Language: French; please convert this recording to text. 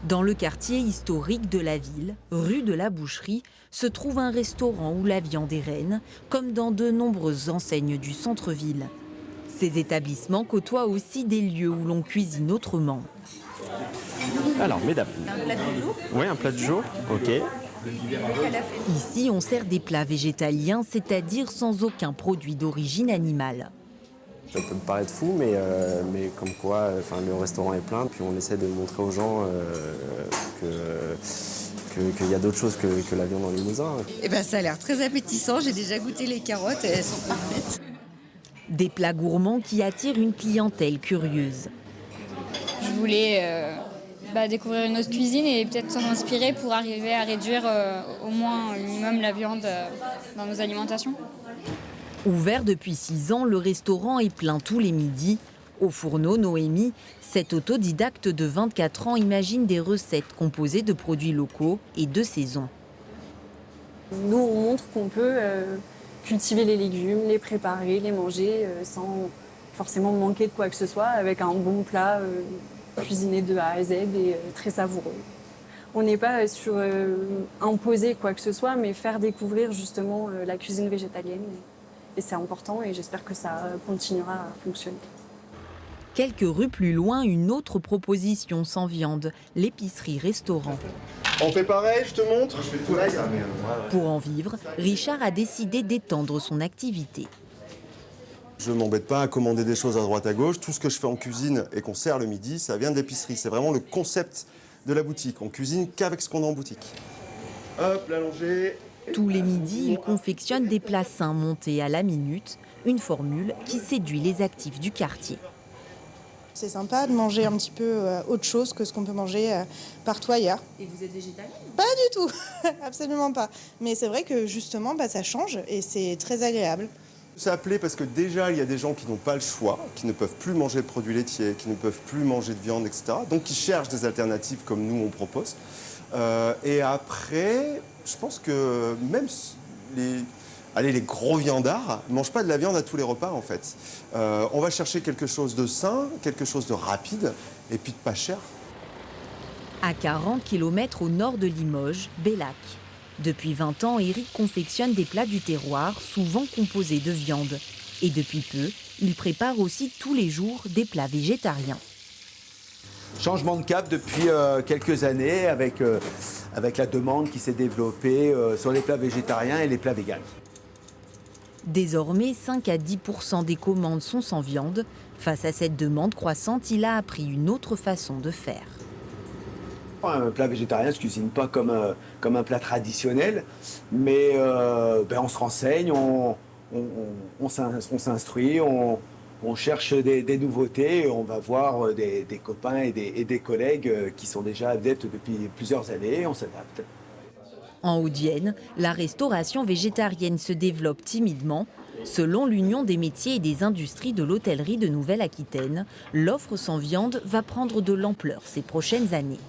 Dans le quartier historique de la ville, rue de la Boucherie, se trouve un restaurant où la viande est reine, comme dans de nombreuses enseignes du centre-ville. Ces établissements côtoient aussi des lieux où l'on cuisine autrement. Alors, mesdames. Un plat du jour. Oui, un plat du jour. Ok. Ici, on sert des plats végétaliens, c'est-à-dire sans aucun produit d'origine animale. Ça peut me paraître fou, mais comme quoi le restaurant est plein, puis on essaie de montrer aux gens qu'il y a d'autres choses que la viande en limousin. Eh ben, ça a l'air très appétissant, j'ai déjà goûté les carottes et elles sont parfaites. Des plats gourmands qui attirent une clientèle curieuse. Je voulais découvrir une autre cuisine et peut-être s'en inspirer pour arriver à réduire au moins au minimum la viande dans nos alimentations. Ouvert depuis 6 ans, le restaurant est plein tous les midis. Au fourneau, Noémie, cette autodidacte de 24 ans, imagine des recettes composées de produits locaux et de saison. Nous, on montre qu'on peut cultiver les légumes, les préparer, les manger sans forcément manquer de quoi que ce soit, avec un bon plat cuisiné de A à Z et très savoureux. On n'est pas sur imposer quoi que ce soit, mais faire découvrir justement la cuisine végétalienne. Et c'est important et j'espère que ça continuera à fonctionner. Quelques rues plus loin, une autre proposition sans viande, l'épicerie-restaurant. On fait pareil, je te montre. Pour en vivre, Richard a décidé d'étendre son activité. Je ne m'embête pas à commander des choses à droite à gauche. Tout ce que je fais en cuisine et qu'on sert le midi, ça vient de l'épicerie. C'est vraiment le concept de la boutique. On cuisine qu'avec ce qu'on a en boutique. Hop, l'allongé. Tous les midis, il confectionne des plats sains montés à la minute, une formule qui séduit les actifs du quartier. C'est sympa de manger un petit peu autre chose que ce qu'on peut manger partout ailleurs. Et vous êtes végétalienne? Pas du tout, absolument pas. Mais c'est vrai que justement, ça change et c'est très agréable. C'est appelé parce que déjà, il y a des gens qui n'ont pas le choix, qui ne peuvent plus manger de produits laitiers, qui ne peuvent plus manger de viande, etc. Donc, qui cherchent des alternatives comme nous, on propose. Et après, je pense que même les gros viandards ne mangent pas de la viande à tous les repas, en fait. On va chercher quelque chose de sain, quelque chose de rapide, et puis de pas cher. À 40 km au nord de Limoges, Bellac. Depuis 20 ans, Éric confectionne des plats du terroir, souvent composés de viande. Et depuis peu, il prépare aussi tous les jours des plats végétariens. Changement de cap depuis quelques années avec la demande qui s'est développée sur les plats végétariens et les plats véganes. Désormais, 5 à 10% des commandes sont sans viande. Face à cette demande croissante, il a appris une autre façon de faire. Un plat végétarien ne se cuisine pas comme un plat traditionnel, mais on se renseigne, on s'instruit, on cherche des nouveautés, on va voir des copains et des collègues qui sont déjà adeptes depuis plusieurs années, on s'adapte. En Haute-Vienne, la restauration végétarienne se développe timidement. Selon l'Union des métiers et des industries de l'hôtellerie de Nouvelle-Aquitaine, l'offre sans viande va prendre de l'ampleur ces prochaines années.